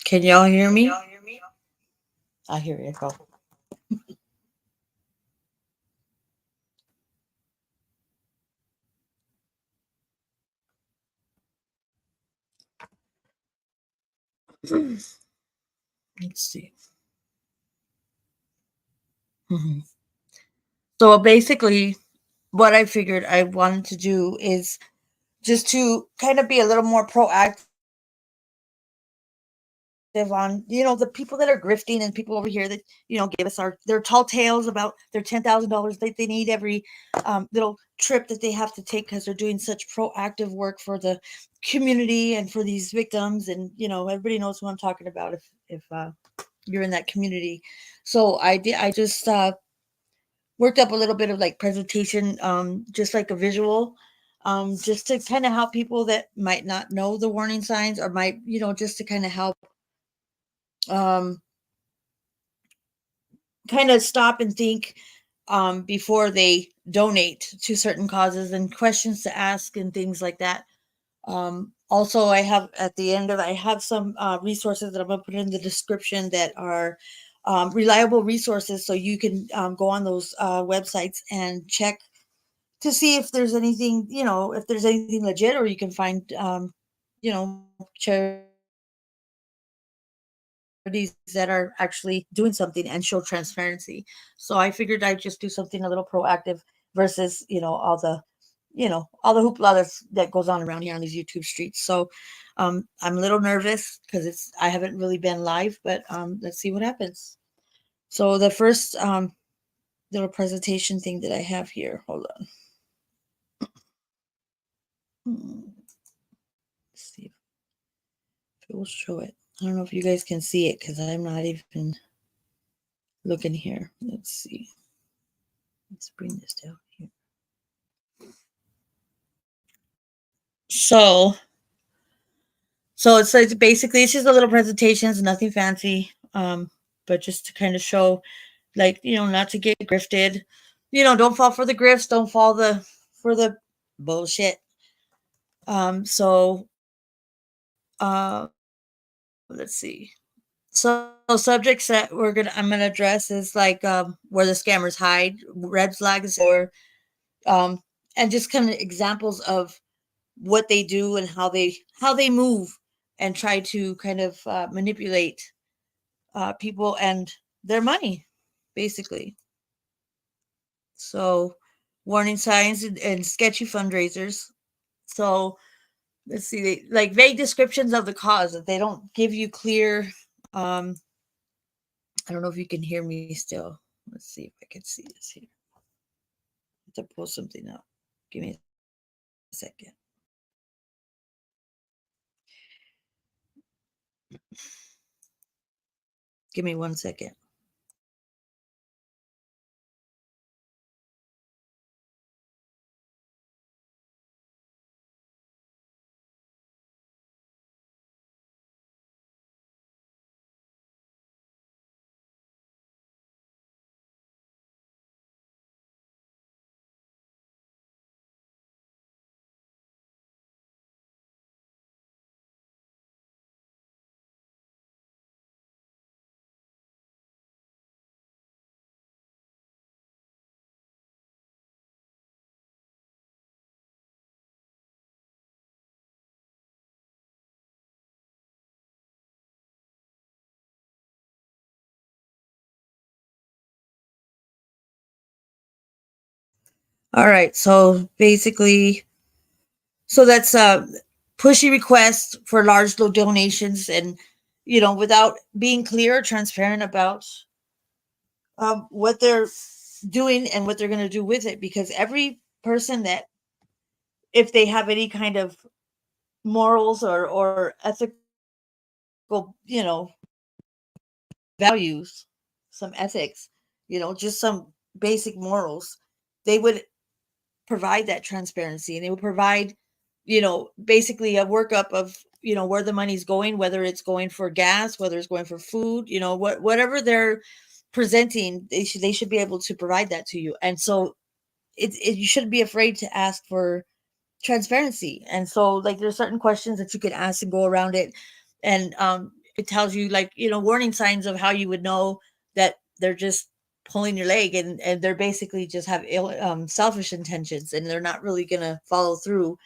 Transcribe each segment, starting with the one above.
Can y'all hear me? I hear echo. Let's see. Mhm. So basically, what I figured I wanted to do is just to kind of be a little more proactive on, the people that are grifting and people over here that, give us their tall tales about their $10,000 that they need every little trip that they have to take because they're doing such proactive work for the community and for these victims. And, everybody knows who I'm talking about if you're in that community. So I just worked up a little bit of like presentation, just like a visual, just to kind of help people that might not know the warning signs or might, just to kind of help, um, kind of stop and think, before they donate to certain causes and questions to ask and things like that. Also, I have at the end of I have some resources that I'm gonna put in the description that are reliable resources, so you can go on those websites and check to see if there's anything, if there's anything legit, or you can find, charities that are actually doing something and show transparency. So I figured I'd just do something a little proactive versus, all the, all the hoopla that goes on around here on these YouTube streets. So I'm a little nervous because I haven't really been live, but let's see what happens. So the first little presentation thing that I have here, hold on. Let's see if it will show it. I don't know if you guys can see it because I'm not even looking here. Let's see. Let's bring this down here. So, so it's like basically it's just a little presentation. It's nothing fancy, but just to kind of show, like, not to get grifted. Don't fall for the grifts. Don't fall for the bullshit. So, let's see. So subjects that I'm gonna address is like, where the scammers hide, red flags, or and just kind of examples of what they do and how they move and try to kind of manipulate people and their money, basically. So, warning signs and sketchy fundraisers. So let's see, like vague descriptions of the cause that they don't give you clear. Um, I don't know if you can hear me still. Let's see if I can see this here. I have to pull something up. Give me a second. Give me 1 second. All right. So basically, so that's pushy requests for large donations, and without being clear or transparent about what they're doing and what they're going to do with it, because every person that, if they have any kind of morals or ethical, values, some ethics, just some basic morals, they would provide that transparency, and they would provide, basically a workup of, where the money's going, whether it's going for gas, whether it's going for food, whatever they're presenting, they should be able to provide that to you. And so you shouldn't be afraid to ask for transparency. And so, like, there's certain questions that you can ask and go around it. And it tells you, like, warning signs of how you would know that they're just pulling your leg, and they're basically just have selfish intentions, and they're not really going to follow through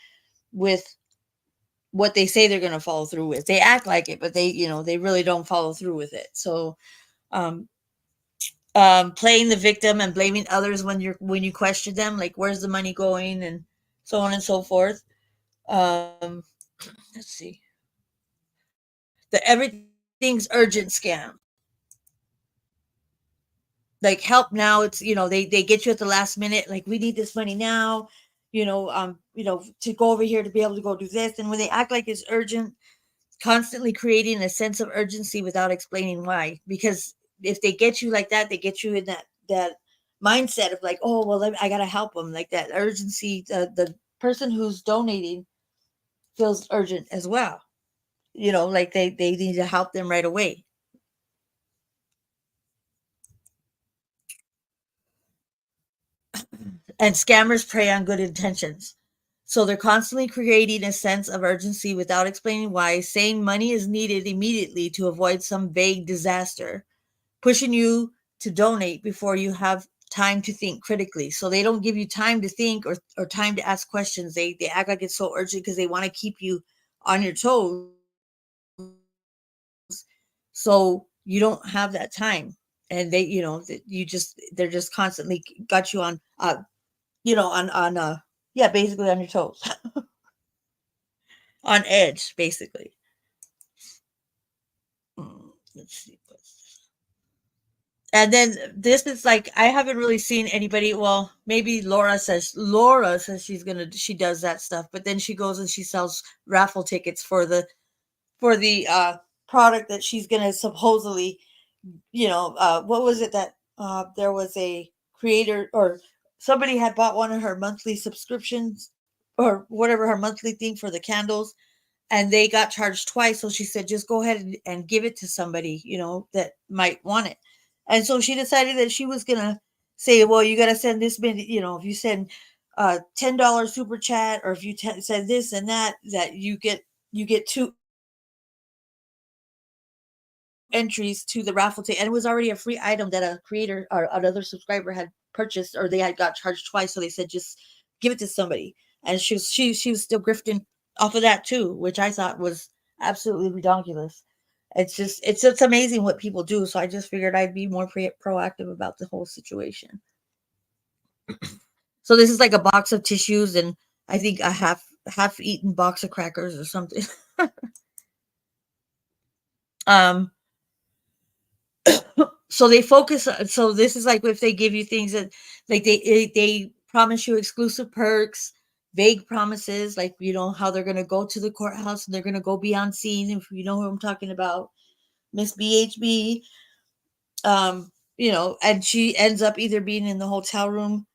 with what they say they're going to follow through with. They act like it, but they really don't follow through with it. So um playing the victim and blaming others when you question them, like, where's the money going, and so on and so forth. um let's see, the everything's urgent scam. Like, help now, it's, they get you at the last minute, like, we need this money now, to go over here to be able to go do this. And when they act like it's urgent, constantly creating a sense of urgency without explaining why. Because if they get you like that, they get you in that mindset of, like, oh well, I gotta help them. Like, that urgency, the person who's donating feels urgent as well. Like, they need to help them right away. And scammers prey on good intentions. So they're constantly creating a sense of urgency without explaining why, saying money is needed immediately to avoid some vague disaster, pushing you to donate before you have time to think critically. So they don't give you time to think, or time to ask questions. They act like it's so urgent because they want to keep you on your toes. So you don't have that time. And they're just constantly got you on, yeah, basically on your toes, on edge, basically. Let's see. And then this is like, I haven't really seen anybody. Well, maybe Laura says she does that stuff, but then she goes and she sells raffle tickets for the product that she's gonna supposedly, what was it that there was a creator, or somebody had bought one of her monthly subscriptions, or whatever, her monthly thing for the candles, and they got charged twice. So she said, just go ahead and give it to somebody, that might want it. And so she decided that she was gonna say, well, you got to send this many, if you send $10 super chat, or if you send this and that you get two entries to the raffle ticket. And it was already a free item that a creator or another subscriber had purchased, or they had got charged twice. So they said, just give it to somebody. And she was still grifting off of that too, which I thought was absolutely ridiculous. It's just amazing what people do. So I just figured I'd be more proactive about the whole situation. So this is like a box of tissues, and I think a half eaten box of crackers or something. um so they focus. So this is like, if they give you things that, like, they promise you exclusive perks, vague promises, like, how they're going to go to the courthouse and they're going to go be on scene, if you know who I'm talking about, Miss BHB. And she ends up either being in the hotel room,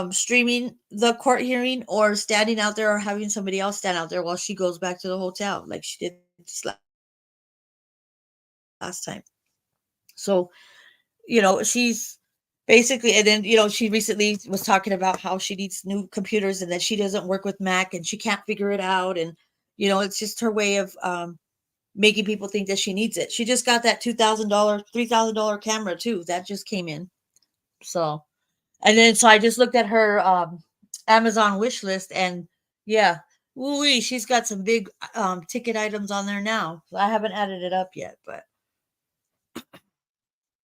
streaming the court hearing, or standing out there, or having somebody else stand out there while she goes back to the hotel, like she did this last time. So, she's basically, and then, she recently was talking about how she needs new computers, and that she doesn't work with Mac and she can't figure it out. And, it's just her way of making people think that she needs it. She just got that $2,000, $3,000 camera too. That just came in. So, and then, so I just looked at her Amazon wish list, and yeah, ooh, she's got some big ticket items on there now. I haven't added it up yet, but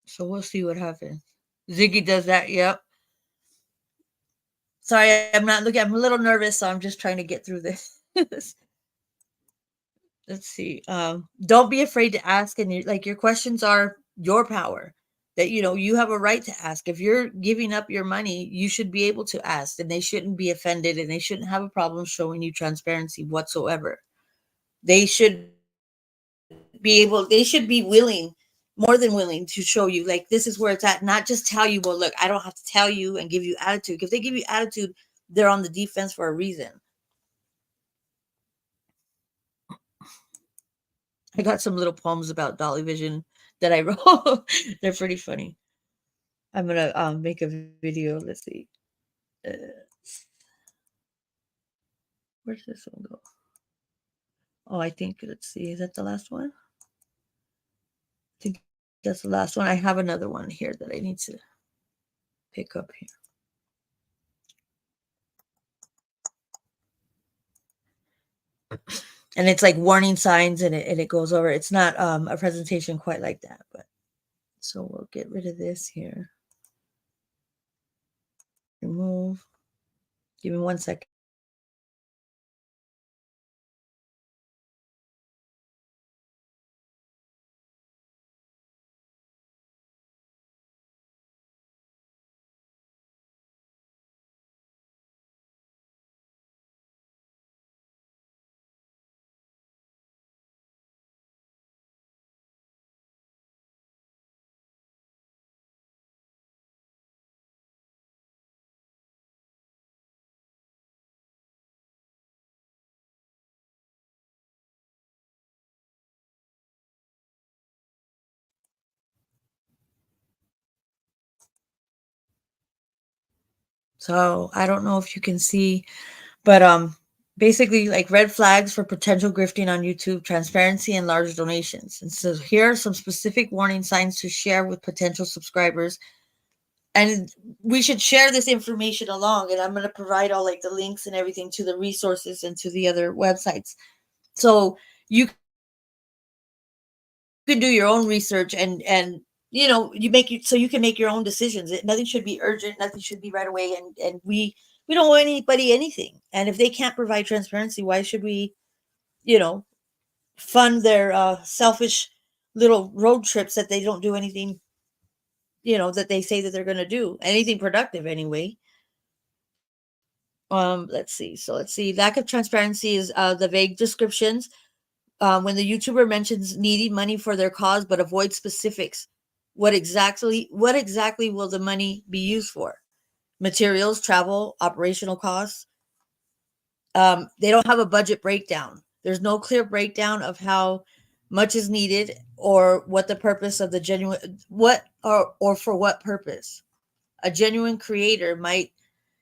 so we'll see what happens. Ziggy does that. Yep. Sorry, I'm not looking. I'm a little nervous, so I'm just trying to get through this. Let's see. Don't be afraid to ask, and your questions are your power. That you have a right to ask. If you're giving up your money, you should be able to ask, and they shouldn't be offended, and they shouldn't have a problem showing you transparency whatsoever. They should they should be willing, more than willing, to show you, like, this is where it's at, not just tell you, well, look, I don't have to tell you and give you attitude. If they give you attitude, they're on the defense for a reason. I got some little poems about Dolly Vision that I wrote. They're pretty funny. I'm gonna make a video. Let's see. Uh, where's this one go? Oh, I think, let's see. Is that the last one? That's the last one. I have another one here that I need to pick up here. And it's like warning signs, and it goes over. It's not a presentation quite like that, but so we'll get rid of this here. Remove. Give me 1 second. So I don't know if you can see, but basically like red flags for potential grifting on YouTube, transparency and large donations. And so here are some specific warning signs to share with potential subscribers. And we should share this information along, and I'm going to provide all like the links and everything to the resources and to the other websites. So you can do your own research, and you make it so you can make your own decisions. Nothing should be urgent, nothing should be right away, and we don't owe anybody anything. And if they can't provide transparency, why should we, you know, fund their selfish little road trips that they don't do anything, that they say that they're going to do anything productive anyway. Let's see. Lack of transparency is the vague descriptions. When the YouTuber mentions needing money for their cause but avoids specifics, what exactly will the money be used for? Materials, travel, operational costs. They don't have a budget breakdown. There's no clear breakdown of how much is needed or what the purpose of the genuine what or for what purpose. A genuine creator might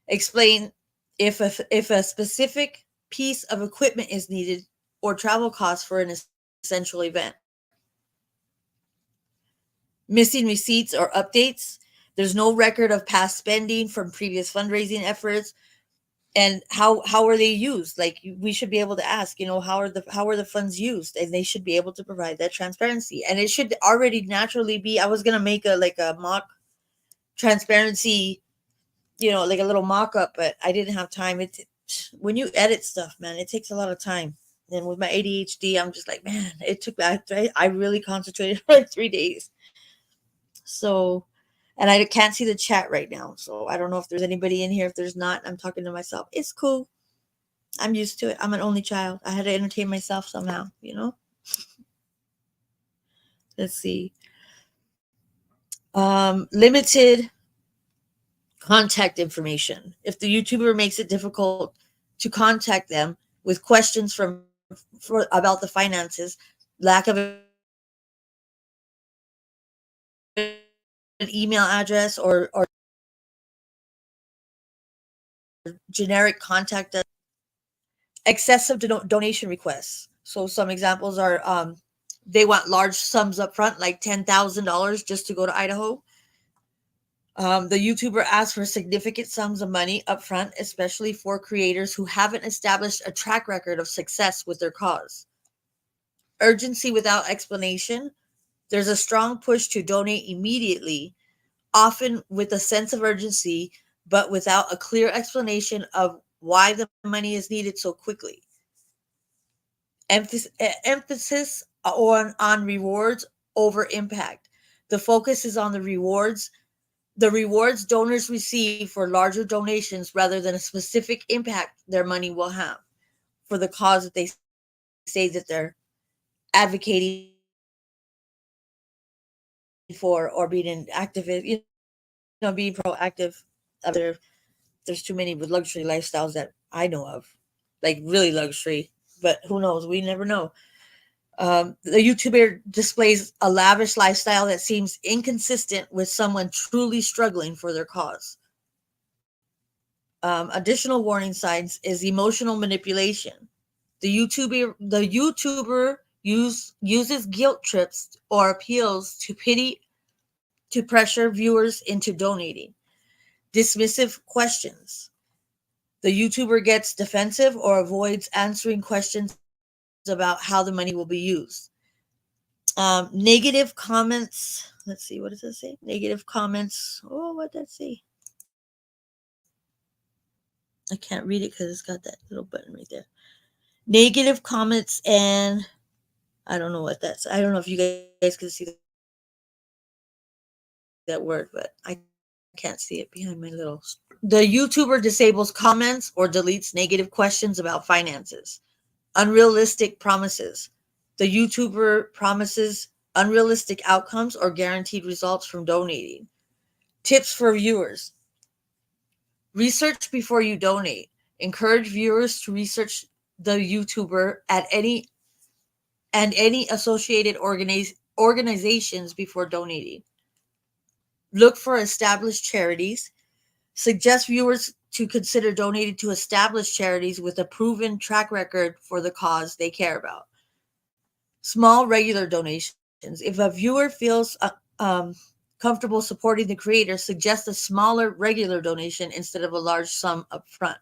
explain if a specific piece of equipment is needed or travel costs for an essential event. Missing receipts or updates. There's no record of past spending from previous fundraising efforts. And how are they used? Like, we should be able to ask, how are the funds used? And they should be able to provide that transparency. And it should already naturally be. I was gonna make a mock transparency, like a little mock up, but I didn't have time. When you edit stuff, man, it takes a lot of time. And with my ADHD, I'm just like, man, it took that. I really concentrated for like 3 days. So, and I can't see the chat right now. So I don't know if there's anybody in here. If there's not, I'm talking to myself. It's cool. I'm used to it. I'm an only child. I had to entertain myself somehow. Let's see. Limited contact information. If the YouTuber makes it difficult to contact them with questions about the finances, lack of an email address or generic contact, excessive donation requests. So some examples are they want large sums up front, like $10,000 just to go to Idaho. The YouTuber asks for significant sums of money up front, especially for creators who haven't established a track record of success with their cause. Urgency without explanation. There's a strong push to donate immediately, often with a sense of urgency, but without a clear explanation of why the money is needed so quickly. Emphasis on rewards over impact. The focus is on the rewards donors receive for larger donations rather than a specific impact their money will have for the cause that they say that they're advocating for, or being an activist, being proactive. There, there's too many with luxury lifestyles that I know of, like really luxury, but who knows? We never know. The YouTuber displays a lavish lifestyle that seems inconsistent with someone truly struggling for their cause. Additional warning signs is emotional manipulation. The YouTuber uses guilt trips or appeals to pity to pressure viewers into donating. Dismissive questions. The YouTuber gets defensive or avoids answering questions about how the money will be used. Negative comments. Let's see, what does it say? Negative comments. Oh, what does that say? I can't read it because it's got that little button right there. Negative comments and I don't know what that's. I don't know if you guys can see that word, but I can't see it behind my little. The YouTuber disables comments or deletes negative questions about finances. Unrealistic promises. The YouTuber promises unrealistic outcomes or guaranteed results from donating. Tips for viewers. Research before you donate. Encourage viewers to research the YouTuber any associated organizations before donating. Look for established charities. Suggest viewers to consider donating to established charities with a proven track record for the cause they care about. Small, regular donations. If a viewer feels comfortable supporting the creator, suggest a smaller, regular donation instead of a large sum up front.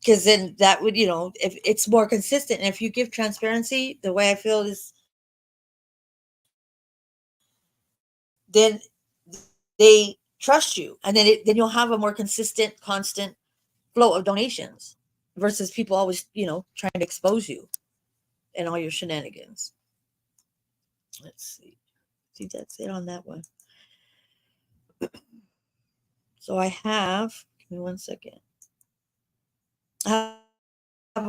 Because then that would, if it's more consistent. And if you give transparency, the way I feel is then they trust you, and then you'll have a more consistent, constant flow of donations versus people always, trying to expose you and all your shenanigans. Let's see. See, that's it on that one. So I have, give me 1 second. I have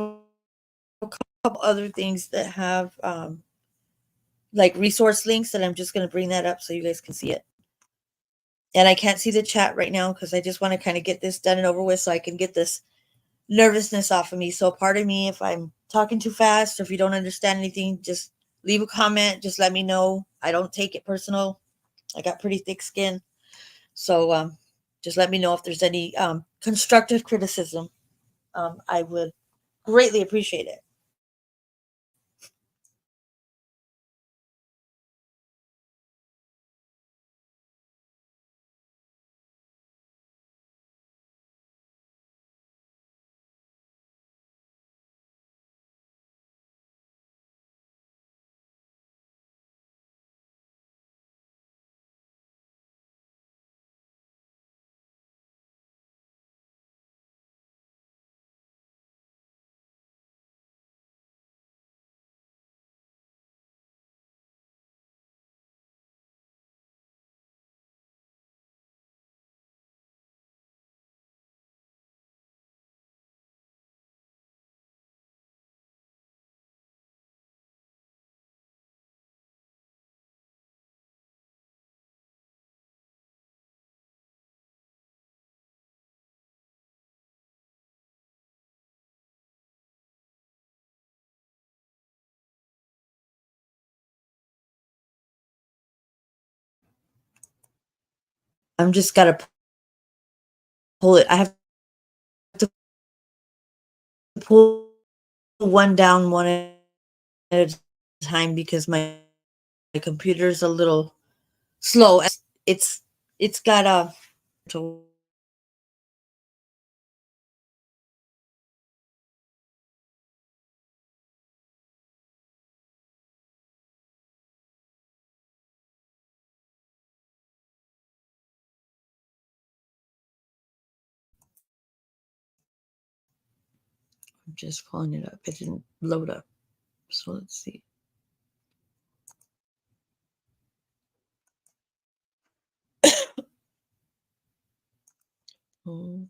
a couple other things that have like resource links that I'm just going to bring that up so you guys can see it. And I can't see the chat right now because I just want to kind of get this done and over with so I can get this nervousness off of me. So pardon me if I'm talking too fast or if you don't understand anything, just leave a comment. Just let me know. I don't take it personal. I got pretty thick skin. So just let me know if there's any constructive criticism. I would greatly appreciate it. I'm just got to pull it. I have to pull one down one at a time because my computer's a little slow. It's got a to I'm just pulling it up. It didn't load up. So let's see. Hmm.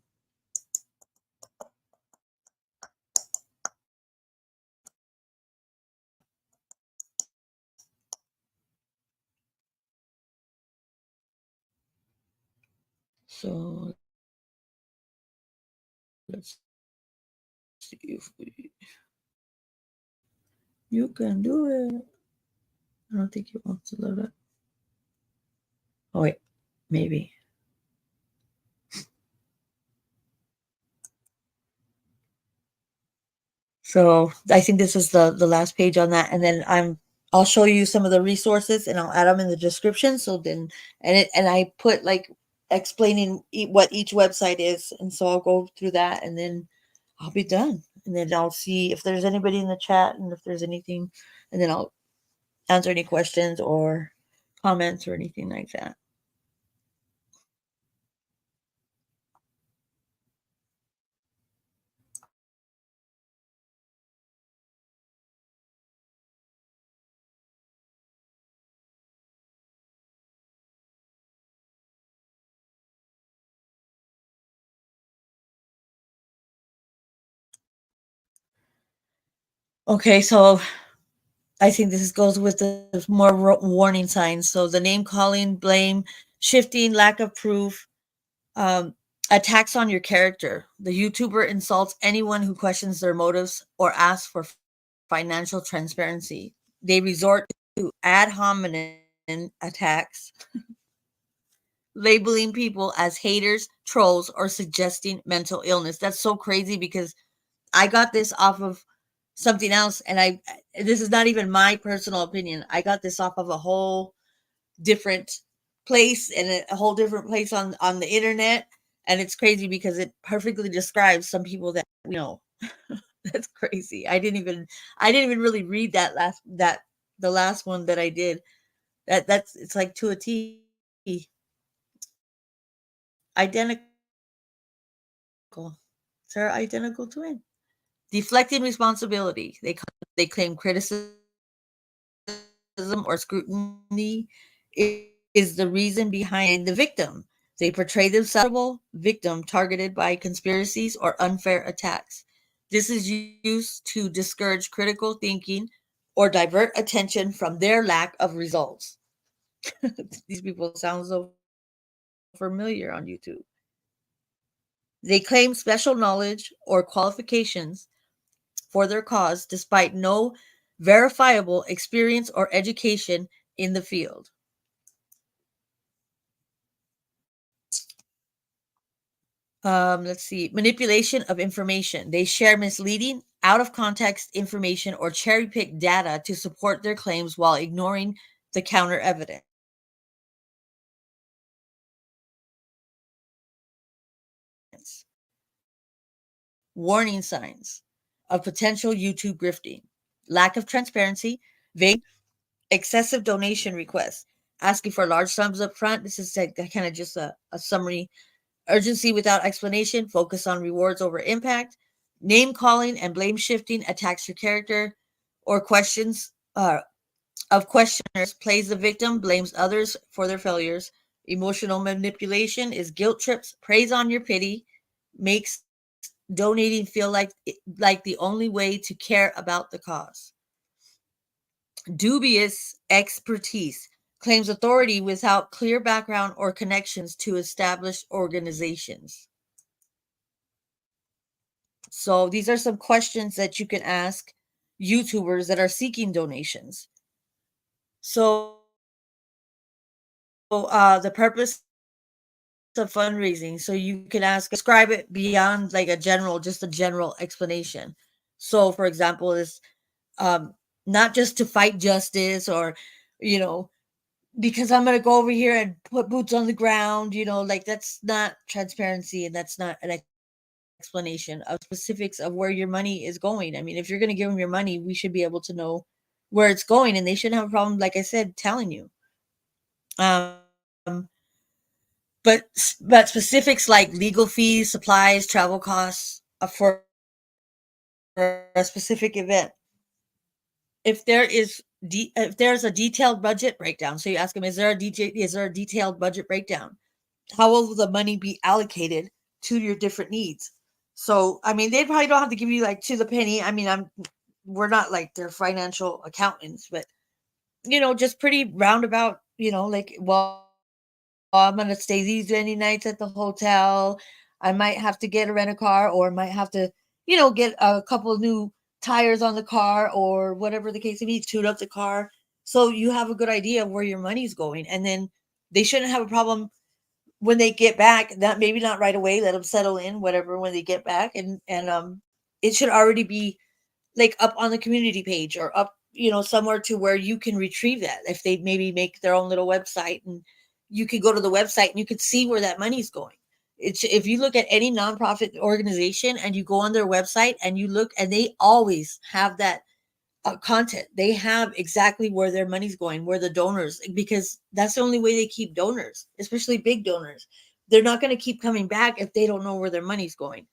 So let's see if you can do it. I don't think it wants to load up. Oh wait, maybe. So I think this is the last page on that, and then I'll show you some of the resources, and I'll add them in the description. So then, and I put like explaining what each website is, and so I'll go through that, and then I'll be done, and then I'll see if there's anybody in the chat, and if there's anything, and then I'll answer any questions or comments or anything like that. Okay, so I think this goes with the more warning signs. So the name calling, blame, shifting, lack of proof, um, attacks on your character. The YouTuber insults anyone who questions their motives or asks for financial transparency. They resort to ad hominem attacks, labeling people as haters, trolls, or suggesting mental illness. That's so crazy because I got this off of something else, and this is not even my personal opinion. I got this off of a whole different place and a whole different place on the internet, and it's crazy because it perfectly describes some people that we know. That's crazy. I didn't even really read that the last one that I did. That's it's like to a T, identical. It's our identical twin. Deflecting responsibility. They claim criticism or scrutiny is the reason behind the victim. They portray themselves as a victim targeted by conspiracies or unfair attacks. This is used to discourage critical thinking or divert attention from their lack of results. These people sound so familiar on YouTube. They claim special knowledge or qualifications for their cause despite no verifiable experience or education in the field. Let's see, manipulation of information. They share misleading, out of context information or cherry pick data to support their claims while ignoring the counter evidence. Warning signs of potential YouTube grifting: lack of transparency, vague, excessive donation requests, asking for large sums up front. This is like kind of just a summary. Urgency without explanation, focus on rewards over impact. Name calling and blame shifting attacks your character, or questions of questioners plays the victim, blames others for their failures. Emotional manipulation is guilt trips, preys on your pity, makes donating feel like the only way to care about the cause. Dubious expertise claims authority without clear background or connections to established organizations. So these are some questions that you can ask YouTubers that are seeking donations. So the purpose of fundraising. So you can ask, describe it beyond like just a general explanation. So for example, is um, not just to fight justice or, you know, because I'm going to go over here and put boots on the ground, like that's not transparency and that's not an explanation of specifics of where your money is going. I mean, if you're going to give them your money, we should be able to know where it's going, and they shouldn't have a problem, like I said, telling you. Um, but specifics like legal fees, supplies, travel costs for a specific event. If there's a detailed budget breakdown, so you ask them, is there a detailed budget breakdown? How will the money be allocated to your different needs? So, I mean, they probably don't have to give you like to the penny. I mean, we're not like their financial accountants, but just pretty roundabout, like, well, I'm gonna stay these many nights at the hotel. I might have to get a rent a car, or might have to, get a couple of new tires on the car, or whatever the case may be, tune up the car. So you have a good idea of where your money's going, and then they shouldn't have a problem when they get back. That maybe not right away. Let them settle in, whatever, when they get back, and it should already be like up on the community page or up, somewhere to where you can retrieve that. If they maybe make their own little website, and you can go to the website and you can see where that money's going. It's, if you look at any nonprofit organization and you go on their website and you look, and they always have that content. They have exactly where their money's going, where the donors, because that's the only way they keep donors, especially big donors. They're not going to keep coming back if they don't know where their money's going.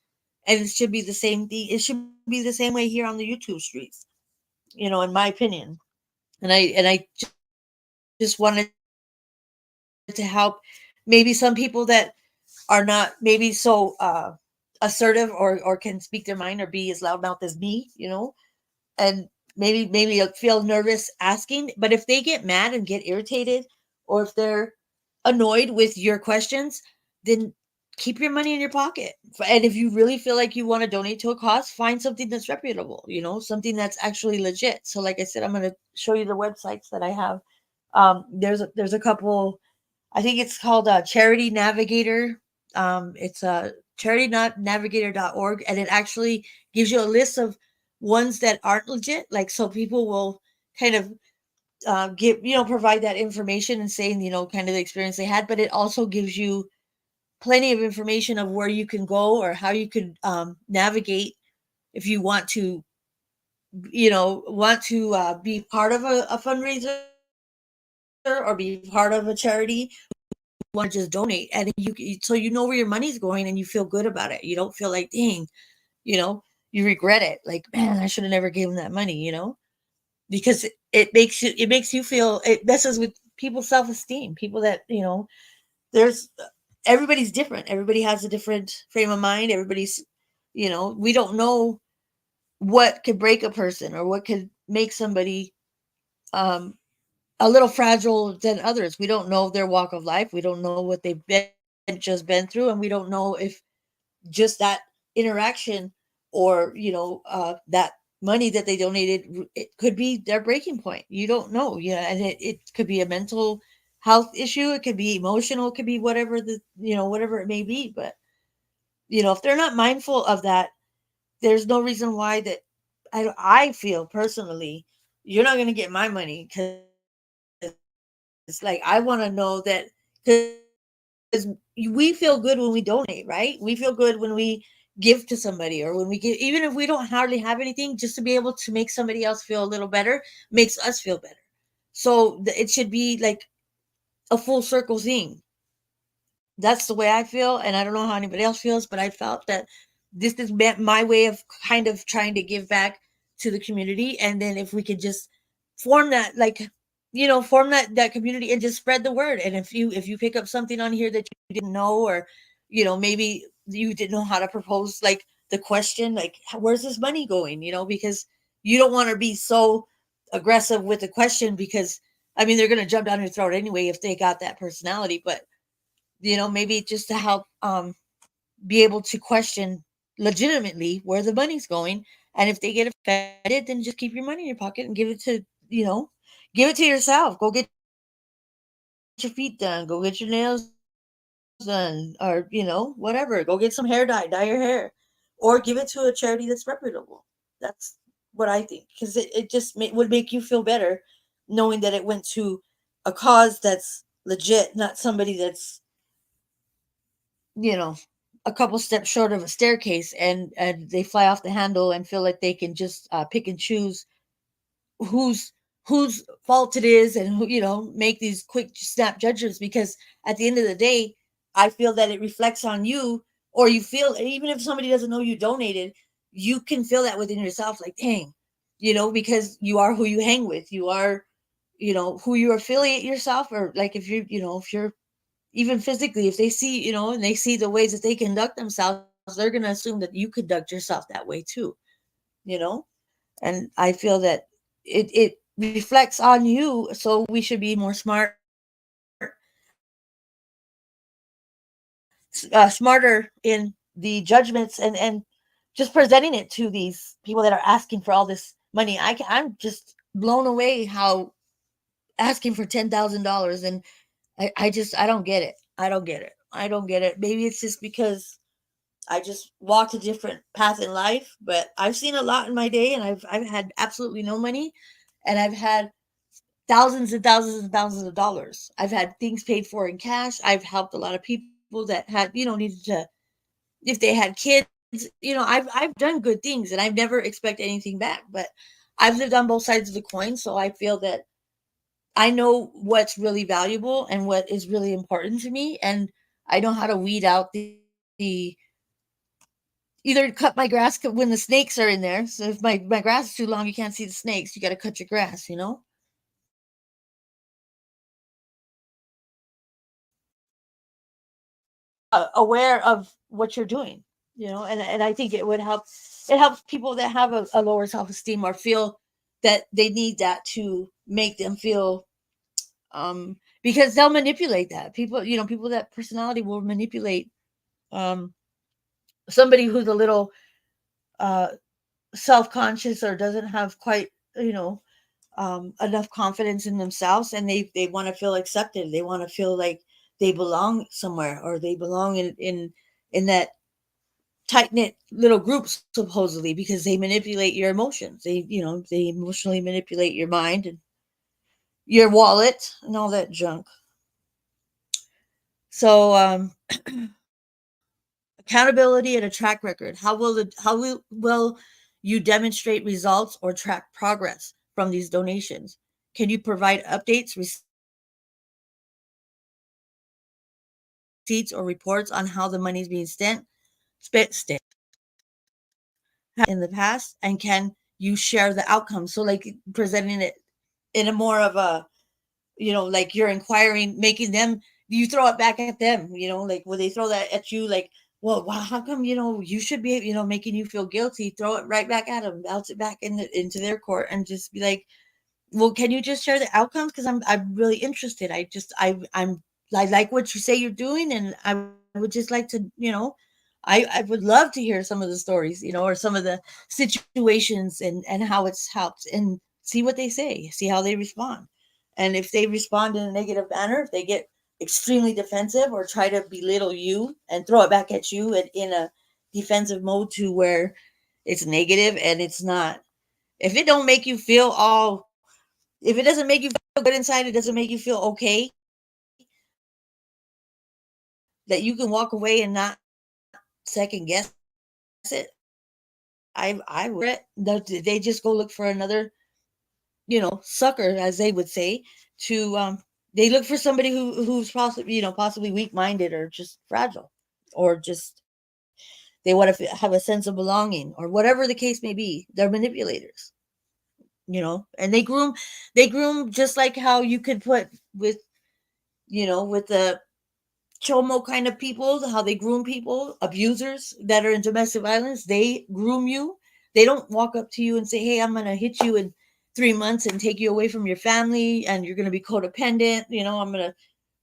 And it should be the same thing. It should be the same way here on the YouTube streets, in my opinion. And I just wanted to help maybe some people that are not maybe so assertive or can speak their mind or be as loudmouth as me. And maybe feel nervous asking. But if they get mad and get irritated, or if they're annoyed with your questions, then keep your money in your pocket. And if you really feel like you want to donate to a cause, find something that's reputable, something that's actually legit. So like I said, I'm going to show you the websites that I have. There's a couple. I think it's called Charity Navigator. It's charitynavigator.org, and it actually gives you a list of ones that aren't legit. Like, so people will kind of give, provide that information and saying, kind of the experience they had, but it also gives you plenty of information of where you can go or how you could navigate if you want to be part of a fundraiser or be part of a charity, want to just donate. And so you know where your money's going and you feel good about it. You don't feel like, dang, you regret it. Like, man, I should have never given that money. Because it makes you feel, it messes with people's self-esteem. People that, there's everybody's different. Everybody has a different frame of mind. Everybody's, we don't know what could break a person or what could make somebody um a little fragile than others. We don't know their walk of life. We don't know what they've been through, and we don't know if just that interaction or that money that they donated, it could be their breaking point. You don't know. And it could be a mental health issue. It could be emotional. It could be whatever whatever it may be. But if they're not mindful of that, there's no reason why that I feel personally, you're not going to get my money. Because like, I want to know that, because we feel good when we donate, right? We feel good when we give to somebody, or when we give, even if we don't hardly have anything, just to be able to make somebody else feel a little better makes us feel better. So it should be like a full circle thing. That's the way I feel, and I don't know how anybody else feels, but I felt that this is my way of kind of trying to give back to the community. And then if we could just form that, like, form that community and just spread the word. And if you pick up something on here that you didn't know, or maybe you didn't know how to propose, like, the question, like, where's this money going, because you don't want to be so aggressive with the question, because I mean, they're going to jump down your throat anyway if they got that personality. But maybe just to help be able to question legitimately where the money's going. And if they get offended, then just keep your money in your pocket and you know give it to yourself. Go get your feet done, go get your nails done, or whatever. Go get some hair dye, dye your hair, or give it to a charity that's reputable. That's what I think, because it just would make you feel better knowing that it went to a cause that's legit, not somebody that's a couple steps short of a staircase, and they fly off the handle and feel like they can just pick and choose whose fault it is, and who, make these quick snap judgments. Because at the end of the day, I feel that it reflects on you, or you feel, even if somebody doesn't know you donated, you can feel that within yourself, like, dang, because you are who you hang with, you are, who you affiliate yourself, or like, if you're even physically, if they see, and they see the ways that they conduct themselves, they're going to assume that you conduct yourself that way too, you know? And I feel that it reflects on you. So we should be more smarter in the judgments, and just presenting it to these people that are asking for all this money. I'm just blown away how asking for $10,000, and I don't get it. I don't get it. Maybe it's just because I just walked a different path in life, but I've seen a lot in my day, and I've had absolutely no money, and I've had thousands and thousands and thousands of dollars. I've had things paid for in cash. I've helped a lot of people that had, needed to, if they had kids, I've done good things, and I've never expect anything back. But I've lived on both sides of the coin, so I feel that I know what's really valuable and what is really important to me, and I know how to weed out the either cut my grass when the snakes are in there. So if my grass is too long, you can't see the snakes. You got to cut your grass. Aware of what you're doing, and I think it would help. It helps people that have a lower self-esteem or feel that they need that to make them feel, because they'll manipulate that. People that personality will manipulate, um somebody who's a little uh self-conscious or doesn't have quite, you know enough confidence in themselves, and they want to feel accepted. They want to feel like they belong somewhere, or they belong in that tight knit little group, supposedly, because they manipulate your emotions. They emotionally manipulate your mind and your wallet and all that junk. So, accountability and a track record. How will you demonstrate results or track progress from these donations? Can you provide updates, receipts, or reports on how the money is being spent in the past, and can you share the outcome? So, like, presenting it in a more of a, like you're inquiring, making them, you throw it back at them, like when they throw that at you, like, well, wow, how come, you should be, making you feel guilty, throw it right back at them, bounce it back into their court, and just be like, well, can you just share the outcomes? Because I'm really interested. I like what you say you're doing, and I would just like to, I would love to hear some of the stories, or some of the situations, and how it's helped, and see what they say, see how they respond. And if they respond in a negative manner, if they get extremely defensive or try to belittle you and throw it back at you in a defensive mode to where it's negative and it's not, if it don't make you feel all, if it doesn't make you feel good inside, it doesn't make you feel okay, that you can walk away and not second guess it, I would never do it. They just go look for another, sucker, as they would say, to they look for somebody who's possibly weak minded or just fragile, or just they want to have a sense of belonging, or whatever the case may be. They're manipulators, and they groom just like how you could put with, with the chomo kind of people, how they groom people, abusers that are in domestic violence, they groom you. They don't walk up to you and say, hey, I'm going to hit you in 3 months and take you away from your family, and you're going to be codependent. I'm going to,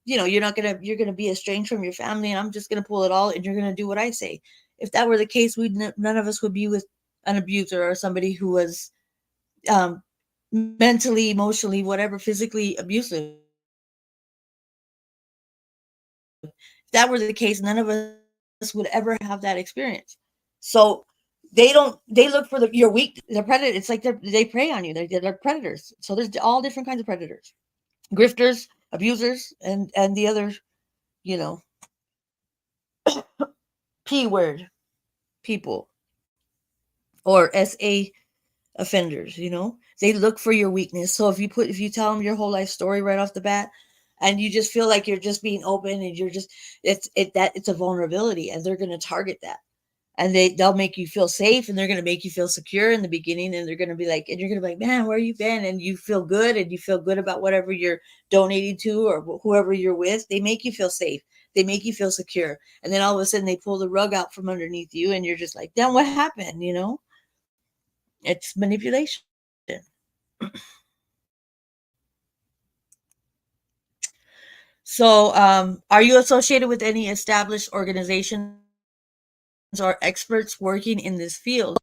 you're going to be estranged from your family, and I'm just going to pull it all, and you're going to do what I say. If that were the case, none of us would be with an abuser or somebody who was, um, mentally, emotionally, whatever, physically abusive. If that were the case, none of us would ever have that experience. So they look for your weak, the predator. It's like they prey on you. They're predators. So there's all different kinds of predators: grifters, abusers, and the other, you know, P word people, or SA offenders. They look for your weakness. So if you tell them your whole life story right off the bat, and you just feel like you're just being open, and you're just, it's a vulnerability, and they're going to target that. And they'll make you feel safe, and they're going to make you feel secure in the beginning, and they're going to be like, and you're going to be like, man, where you been? And you feel good, and you feel good about whatever you're donating to, or whoever you're with. They make you feel safe, they make you feel secure, and then all of a sudden they pull the rug out from underneath you, and you're just like, damn, what happened? It's manipulation. So, are you associated with any established organizations or experts working in this field?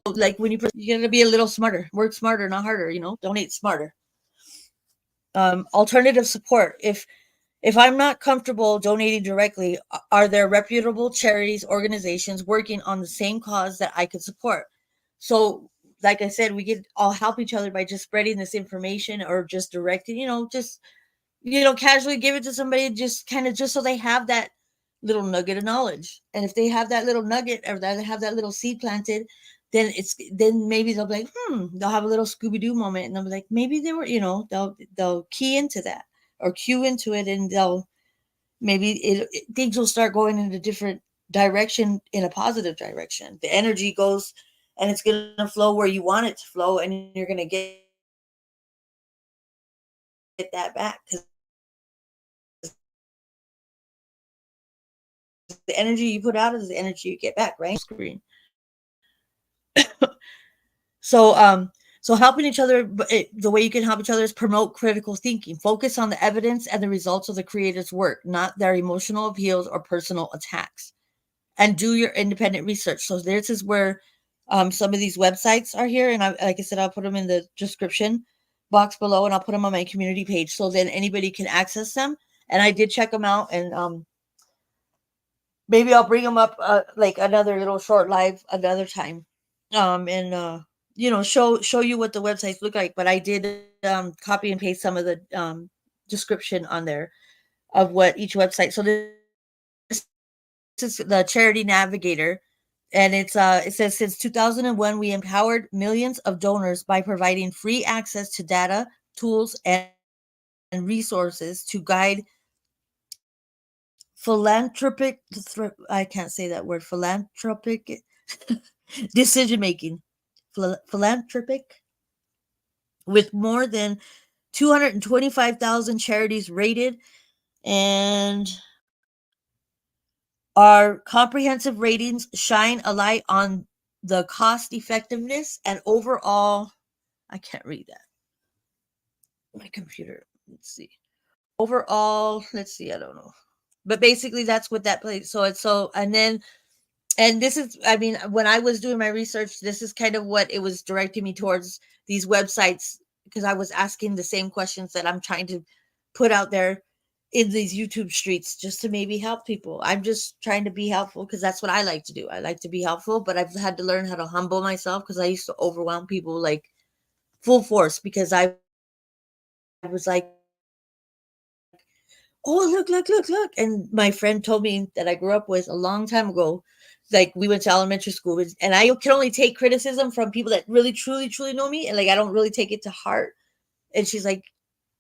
Like, when you gotta be a little smarter, work smarter, not harder. Donate smarter. Alternative support. If If I'm not comfortable donating directly, are there reputable charities, organizations working on the same cause that I could support? So, like I said, we could all help each other by just spreading this information or just directing, just casually give it to somebody, just kind of just so they have that little nugget of knowledge. And if they have that little nugget or they have that little seed planted, then maybe they'll be like, they'll have a little Scooby Doo moment, and they'll be like, maybe they were, they'll key into that or cue into it, and they'll maybe things will start going in a different direction, in a positive direction. The energy goes, and it's going to flow where you want it to flow, and you're going to get that back, because the energy you put out is the energy you get back, right? Screen. So, so helping each other, the way you can help each other is promote critical thinking. Focus on the evidence and the results of the creator's work, not their emotional appeals or personal attacks. And do your independent research. So this is where some of these websites are here, and like I said, I'll put them in the description box below, and I'll put them on my community page, so then anybody can access them. And I did check them out, and maybe I'll bring them up like another little short live another time, and show you what the websites look like. But I did copy and paste some of the description on there of what each website. So this is the Charity Navigator, and it says, since 2001 we empowered millions of donors by providing free access to data, tools, and resources to guide philanthropic, I can't say that word, philanthropic decision making. Philanthropic, with more than 225,000 charities rated, and our comprehensive ratings shine a light on the cost effectiveness and overall, I can't read that. My computer. Let's see. Overall, let's see, I don't know. But basically that's what that plays. So it's so, and this is, I mean, when I was doing my research, this is kind of what it was directing me towards, these websites, because I was asking the same questions that I'm trying to put out there in these YouTube streets, just to maybe help people. I'm just trying to be helpful because that's what I like to do. I like to be helpful, but I've had to learn how to humble myself, because I used to overwhelm people like full force, because I was like, oh, look. And my friend told me, that I grew up with a long time ago, like we went to elementary school, and I can only take criticism from people that really, truly, truly know me. And like, I don't really take it to heart. And she's like,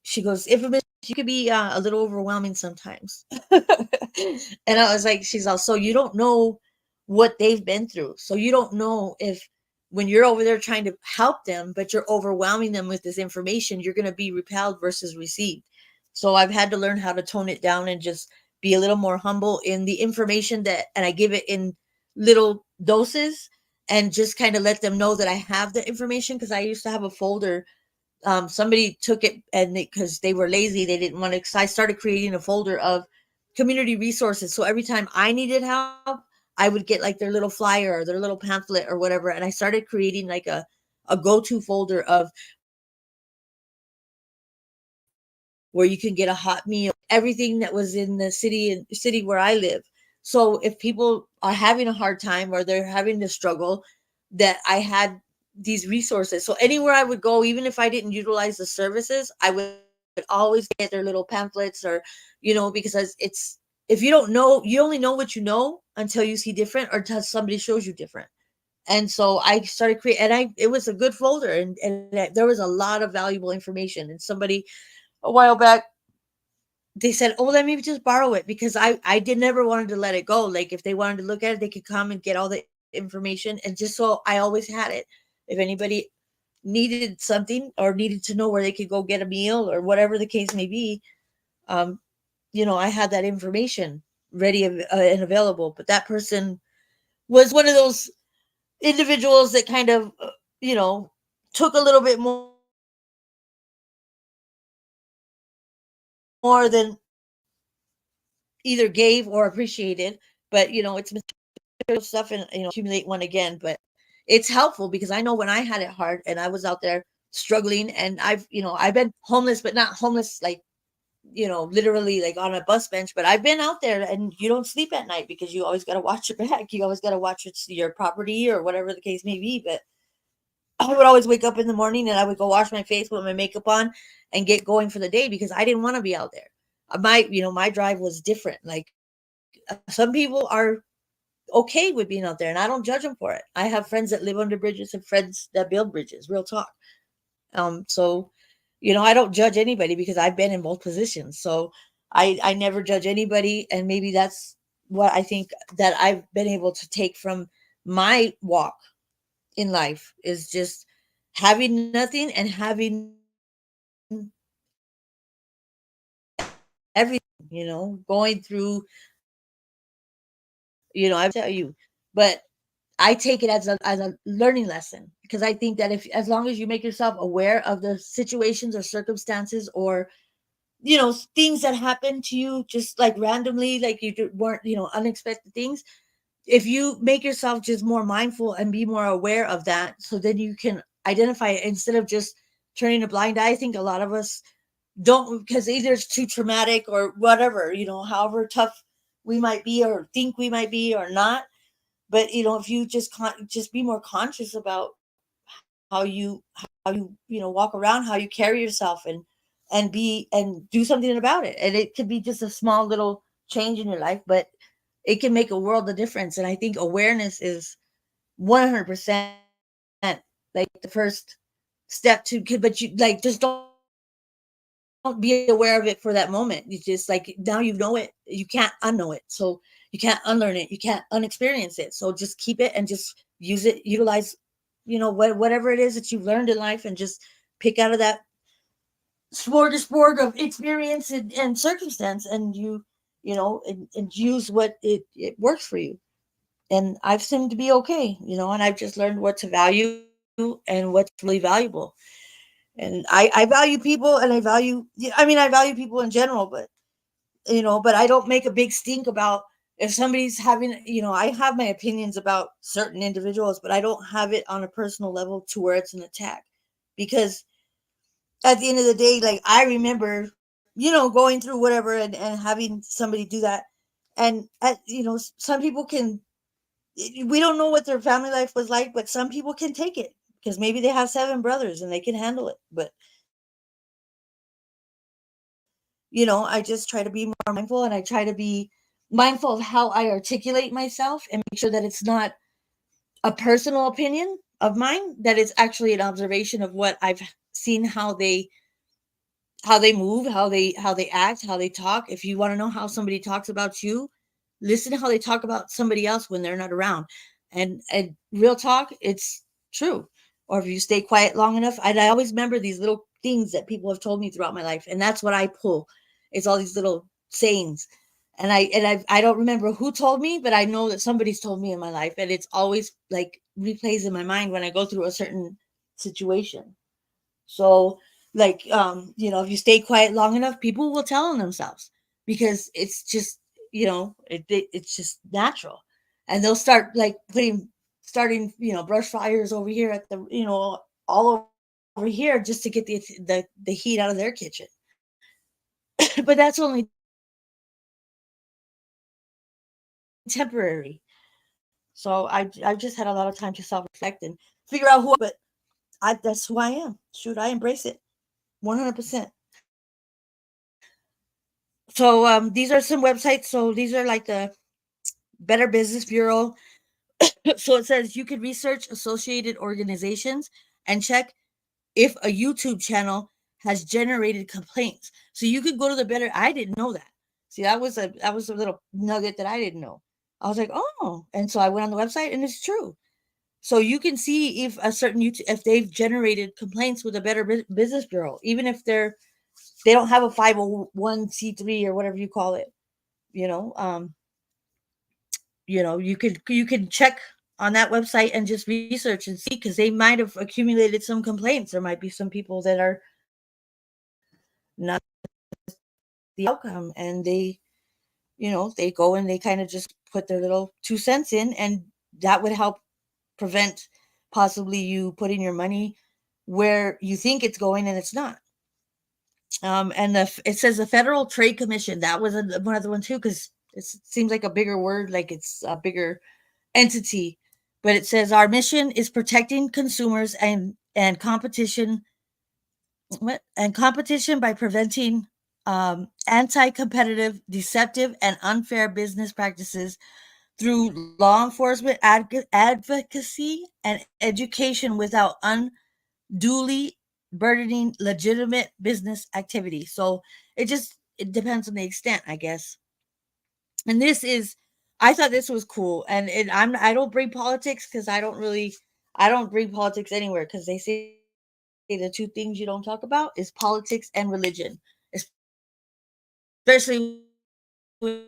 she goes, infamous, you could be a little overwhelming sometimes. And I was like, she's all, so you don't know what they've been through. So you don't know if, when you're over there trying to help them, but you're overwhelming them with this information, you're going to be repelled versus received. So I've had to learn how to tone it down and just be a little more humble in the information that, and I give it in little doses, and just kind of let them know that I have the information. Because I used to have a folder, somebody took it, and because they were lazy, they didn't want to. So I started creating a folder of community resources. So every time I needed help, I would get like their little flyer or their little pamphlet or whatever. And I started creating like a go-to folder of where you can get a hot meal, everything that was in the city where I live. So if people are having a hard time or they're having to struggle, that I had these resources. So anywhere I would go, even if I didn't utilize the services, I would always get their little pamphlets, or because it's, if you don't know, you only know what you know until you see different, or until somebody shows you different. And so I started creating, and it was a good folder, and there was a lot of valuable information. And somebody a while back, they said, "Oh, let me just borrow it," because I did never wanted to let it go. Like if they wanted to look at it, they could come and get all the information, and just so I always had it. If anybody needed something or needed to know where they could go get a meal or whatever the case may be, um, I had that information ready and available. But that person was one of those individuals that kind of, took a little bit more than either gave or appreciated. But it's stuff, and accumulate one again. But it's helpful because I know when I had it hard and I was out there struggling, and I've been homeless, but not homeless like literally like on a bus bench, but I've been out there and you don't sleep at night because you always got to watch your back. You always got to watch your property or whatever the case may be. But I would always wake up in the morning and I would go wash my face, put my makeup on, and get going for the day because I didn't want to be out there. My drive was different. Like some people are okay with being out there, and I don't judge them for it. I have friends that live under bridges and friends that build bridges. Real talk. So I don't judge anybody because I've been in both positions. So I never judge anybody, and maybe that's what I think that I've been able to take from my walk in life is just having nothing and having everything, going through, I've tell you, but I take it as a learning lesson because I think that if as long as you make yourself aware of the situations or circumstances or things that happen to you just like randomly, like weren't unexpected things, if you make yourself just more mindful and be more aware of that, so then you can identify it instead of just turning a blind eye. I think a lot of us don't, because either it's too traumatic or whatever, however tough we might be or think we might be or not. But if you just be more conscious about how you walk around, how you carry yourself, and do something about it. And it could be just a small little change in your life, but it can make a world of difference. And I think awareness is 100% like the first step but you like just don't be aware of it for that moment. You just like now you know it, you can't unknow it. So you can't unlearn it, you can't unexperience it. So just keep it and just use it, utilize whatever it is that you've learned in life, and just pick out of that smorgasbord of experience and circumstance, and and use what it works for you. And I've seemed to be okay, and I've just learned what to value and what's really valuable. And I value people, and I value people in general, but I don't make a big stink about if somebody's having, I have my opinions about certain individuals, but I don't have it on a personal level to where it's an attack. Because at the end of the day, like I remember, going through whatever and having somebody do that. And some people can, we don't know what their family life was like, but some people can take it because maybe they have 7 brothers and they can handle it. But I just try to be more mindful, and I try to be mindful of how I articulate myself and make sure that it's not a personal opinion of mine, that it's actually an observation of what I've seen, how they move, how they act, how they talk. If you want to know how somebody talks about you, listen to how they talk about somebody else when they're not around. And real talk, it's true. Or if you stay quiet long enough, I always remember these little things that people have told me throughout my life, and that's what I pull. It's all these little sayings. And I don't remember who told me, but I know that somebody's told me in my life, and it's always like replays in my mind when I go through a certain situation. So, like, if you stay quiet long enough, people will tell on themselves because it's just, it's just natural, and they'll start like starting, brush fires over here at the, all over here just to get the heat out of their kitchen. But that's only temporary. So I've just had a lot of time to self reflect and figure out who I am, but that's who I am. Shoot, I embrace it 100%. So these are some websites. So these are like the Better Business Bureau. So it says you could research associated organizations and check if a YouTube channel has generated complaints. So you could go to the Better. I didn't know that. See, that was a little nugget that I didn't know. I was like, oh, and so I went on the website, and it's true. So you can see if a certain YouTube, if they've generated complaints with a Better Business Bureau, even if they don't have a 501c3 or whatever you call it. You know, um, you can check on that website and just research and see, because they might have accumulated some complaints. There might be some people that are not the outcome, and they go and they kind of just put their little 2 cents in, and that would help prevent possibly you putting your money where you think it's going and it's not. And it says the Federal Trade Commission. That was one other one too, because it seems like a bigger word, like it's a bigger entity. But it says our mission is protecting consumers and competition by preventing anti-competitive, deceptive, and unfair business practices through law enforcement advocacy and education without unduly burdening legitimate business activity. So it depends on the extent, I guess. And I thought this was cool. And I don't bring politics because I don't bring politics anywhere because they say the two things you don't talk about is politics and religion, especially when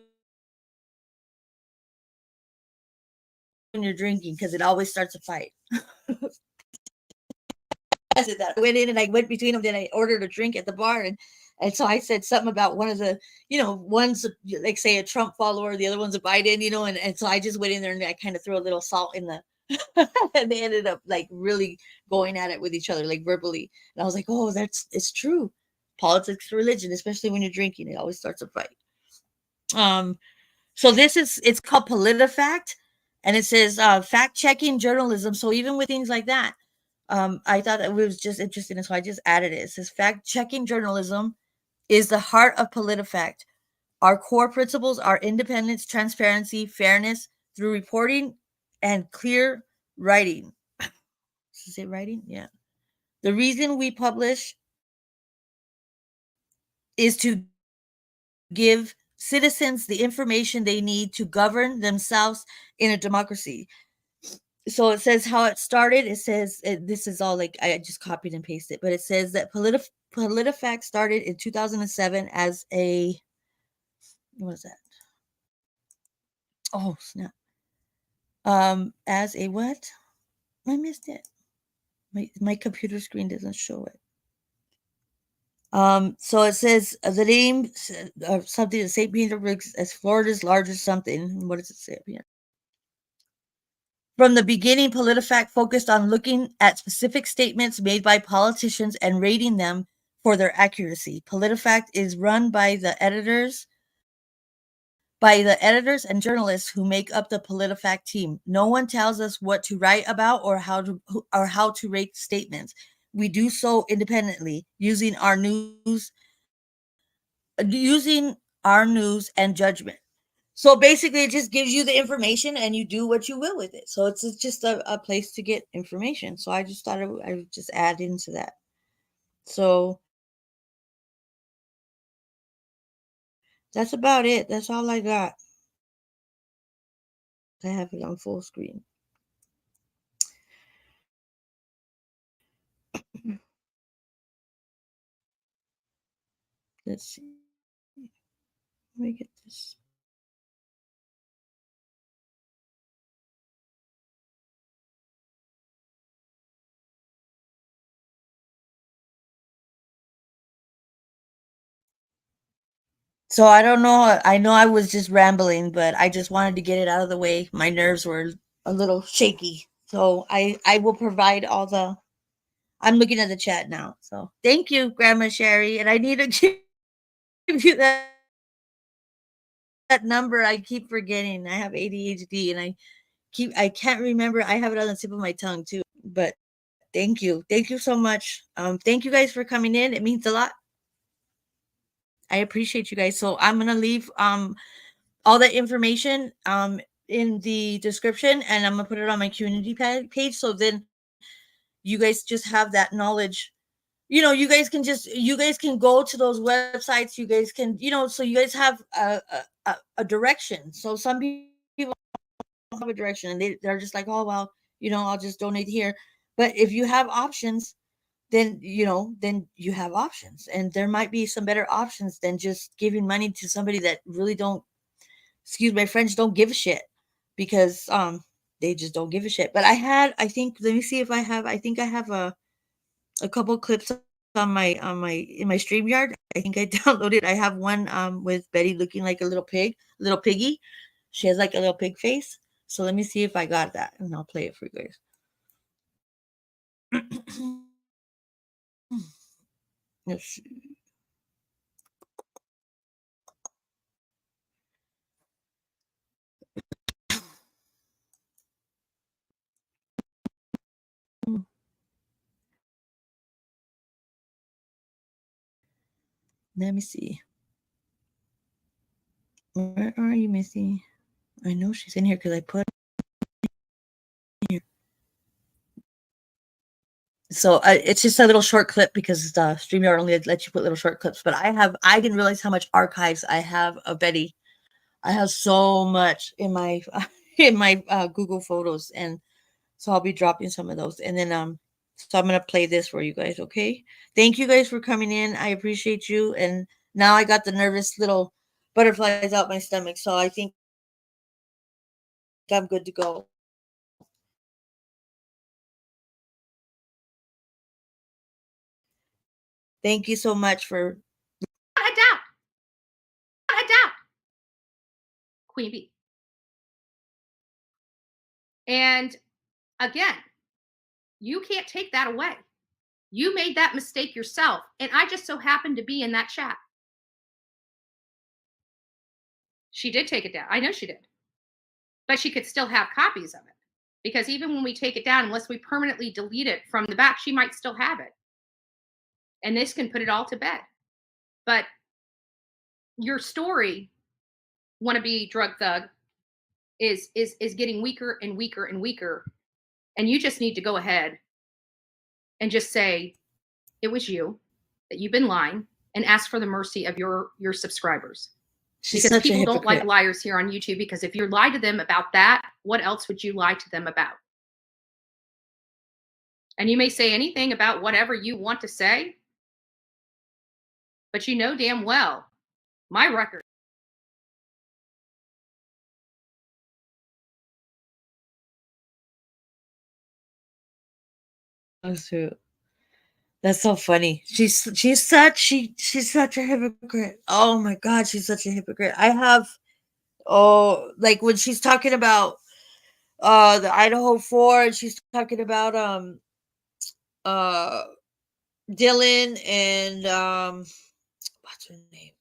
you're drinking because it always starts a fight. I said that. I went in and I went between them. Then I ordered a drink at the bar, and so I said something about one of the, one's like say a Trump follower, the other one's a Biden, and so I just went in there and I kind of threw a little salt in the, and they ended up like really going at it with each other, like verbally. And I was like, oh, it's true. Politics, religion, especially when you're drinking, it always starts a fight. Um, so it's called PolitiFact, and it says fact checking journalism. So even with things like that, I thought it was just interesting, and so I just added it. It says fact checking journalism is the heart of PolitiFact. Our core principles are independence, transparency, fairness through reporting, and clear writing. Is it writing? Yeah. The reason we publish is to give citizens the information they need to govern themselves in a democracy. So it says how it started. It says this is all like I just copied and pasted, but it says that PolitiFact started in 2007 as a what is that? Oh snap! As a what? I missed it. My computer screen doesn't show it. So it says the name something that St. Petersburg as Florida's largest something. What does it say up here? From the beginning, PolitiFact focused on looking at specific statements made by politicians and rating them for their accuracy. PolitiFact is run by the editors and journalists who make up the PolitiFact team. No one tells us what to write about or how to rate statements. We do so independently, using our news and judgment. So basically, it just gives you the information and you do what you will with it. So it's just a place to get information. So I just thought I would just add into that. So that's about it. That's all I got. I have it on full screen. Let's see. Let me get this. So I don't know. I know I was just rambling, but I just wanted to get it out of the way. My nerves were a little shaky. So I will provide all the. I'm looking at the chat now. So thank you, Grandma Sherry. And I need to give you that number. I keep forgetting. I have ADHD and I can't remember. I have it on the tip of my tongue too. But thank you. Thank you so much. Thank you guys for coming in. It means a lot. I appreciate you guys. So I'm gonna leave all that information in the description, and I'm gonna put it on my community page. So then you guys just have that knowledge. You guys can go to those websites. You guys can, so you guys have a direction. So some people have a direction, and they're just like, oh well, I'll just donate here. But if you have options, then you have options, and there might be some better options than just giving money to somebody that really don't, excuse my French, don't give a shit, because they just don't give a shit. But I think, let me see if I think I have a couple clips on my in my StreamYard. I think I downloaded. I have one with Betty looking like a little piggy. She has like a little pig face. So let me see if I got that, and I'll play it for you guys. Let's see. Let me see. Where are you, Missy? I know she's in here because I put here. So it's just a little short clip because the StreamYard only lets you put little short clips. But I didn't realize how much archives I have of Betty. I have so much in my in my Google Photos, and so I'll be dropping some of those. And then so I'm gonna play this for you guys. Okay. Thank you guys for coming in. I appreciate you. And now I got the nervous little butterflies out my stomach, so I think I'm good to go. Thank you so much for Not a doubt. Not a doubt. Queen bee. And again, you can't take that away. You made that mistake yourself. And I just so happened to be in that chat. She did take it down. I know she did. But she could still have copies of it. Because even when we take it down, unless we permanently delete it from the back, she might still have it. And this can put it all to bed. But your story, wannabe drug thug, is getting weaker and weaker and weaker. And you just need to go ahead and just say it was you, that you've been lying, and ask for the mercy of your subscribers. She's because such a people don't like hypocrite. liars here on YouTube, because if you lie to them about that, what else would you lie to them about? And you may say anything about whatever you want to say, but you know damn well my record. That's true. That's so funny. She's such a hypocrite. Oh my god, she's such a hypocrite. I have like when she's talking about the Idaho 4, and she's talking about uh Dylan and what's her name?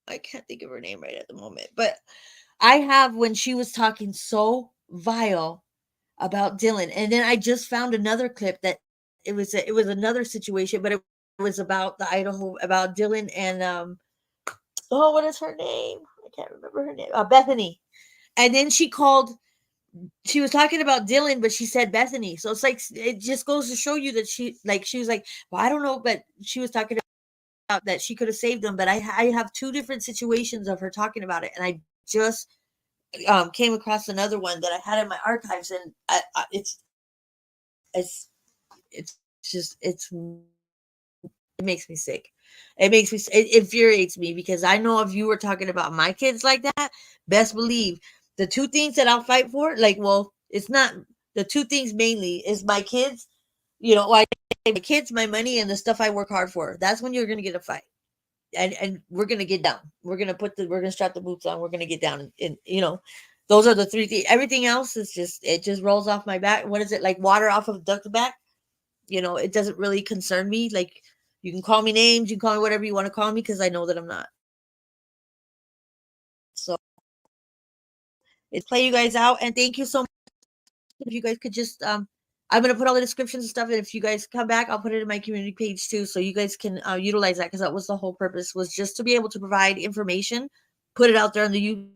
I can't think of her name right at the moment. But I have, when she was talking so vile about Dylan, and then I just found another clip that it was another situation, but it was about the Idaho, about Dylan and oh, what is her name? I can't remember her name. Bethany. And then she was talking about Dylan, but she said Bethany. So it's like it just goes to show you that she was like, well, I don't know, but she was talking about that she could have saved them. But I have two different situations of her talking about it, and I just came across another one that I had in my archives, and it's it's just it makes me sick. It infuriates me because I know if you were talking about my kids like that, best believe the two things that I'll fight for, like, well, it's not the two things mainly is my kids, like my kids, my money, and the stuff I work hard for. That's when you're gonna get a fight. And we're gonna get down. We're gonna strap the boots on, we're gonna get down, and those are the three things. Everything else is just rolls off my back. What is it, like water off of a duck's back? It doesn't really concern me. Like, you can call me names, you can call me whatever you want to call me, because I know that I'm not. So it's play you guys out, and thank you so much. If you guys could just I'm gonna put all the descriptions and stuff, and if you guys come back, I'll put it in my community page too, so you guys can utilize that, because that was the whole purpose, was just to be able to provide information, put it out there on the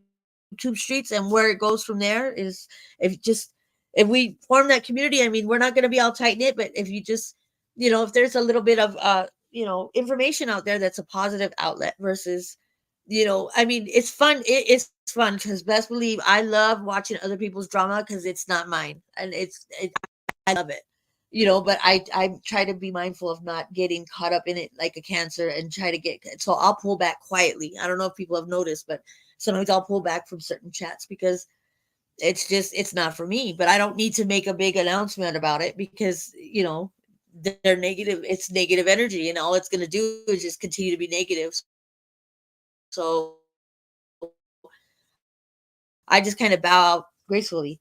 YouTube streets, and where it goes from there is if we form that community. I mean, we're not going to be all tight knit, but if you just if there's a little bit of information out there that's a positive outlet versus I mean, it's fun. It's fun because best believe I love watching other people's drama because it's not mine, and I love it. But I try to be mindful of not getting caught up in it like a cancer, and try to so I'll pull back quietly. I don't know if people have noticed, but sometimes I'll pull back from certain chats because it's not for me. But I don't need to make a big announcement about it, because they're negative. It's negative energy, and all it's going to do is just continue to be negative. So I just kind of bow out gracefully,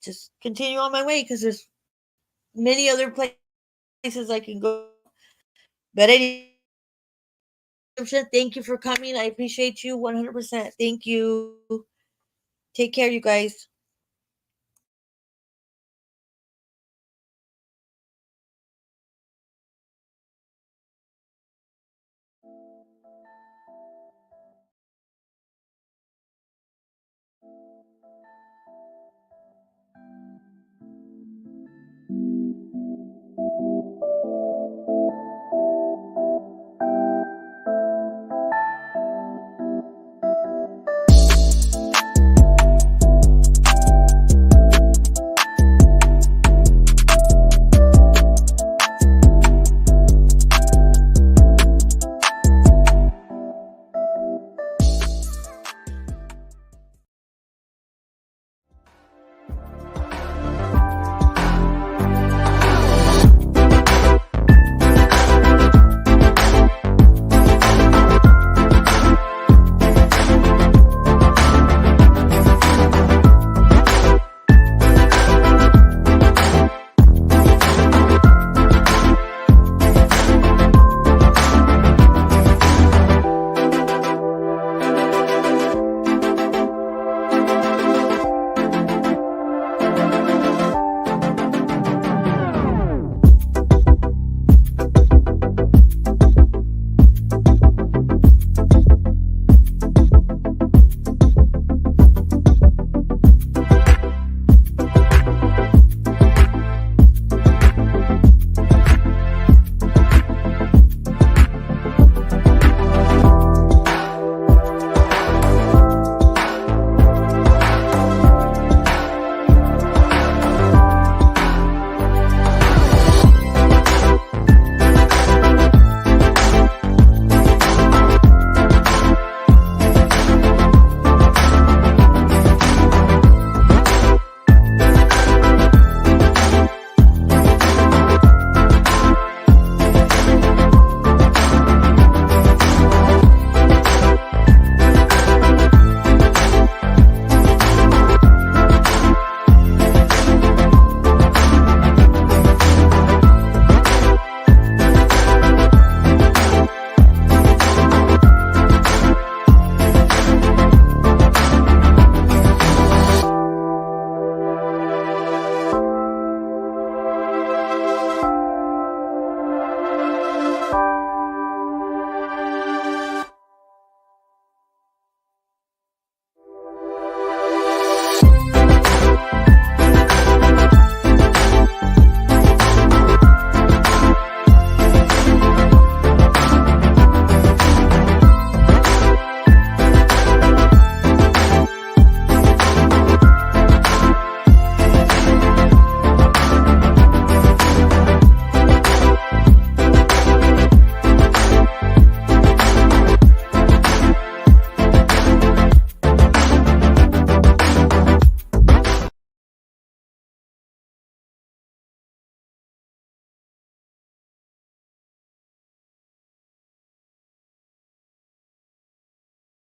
just continue on my way, because there's many other places I can go. But anyway, thank you for coming. I appreciate you 100%. Thank you. Take care, you guys.